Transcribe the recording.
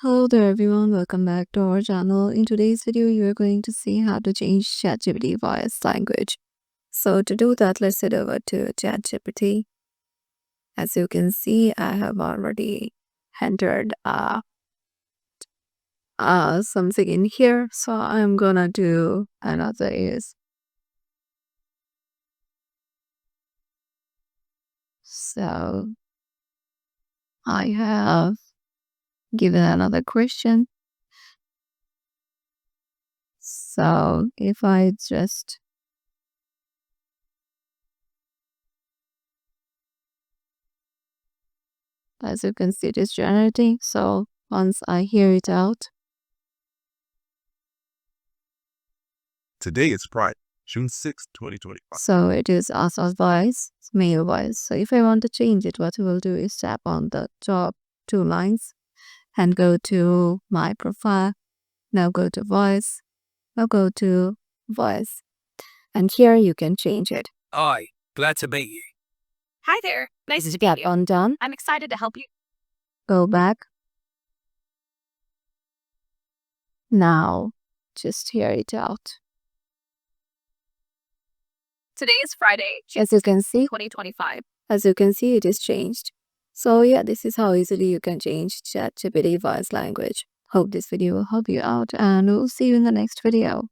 Hello there everyone, welcome back to our channel. In today's video, you're going to see how to change Chatgpt voice language. So to do that, let's head over to Chatgpt. As you can see, I have already entered something in here. So I'm gonna do another is. So I have given another question. So if I just as you can see, it is generating. So once I hear it out, Today is Friday, June 6, 2025. so it is Asa's voice, male voice. So if I want to change it, what we will do is tap on the top two lines and go to my profile. Now go to voice. Now go to voice. And here you can change it. Hi, glad to meet you. Hi there. Nice to meet Tap you. on done. I'm excited to help you. Go back. Now just hear it out. Today is Friday, As you can see, 2025. As you can see, it is changed. So yeah, this is how easily you can change ChatGPT voice language. Hope this video will help you out and we'll see you in the next video.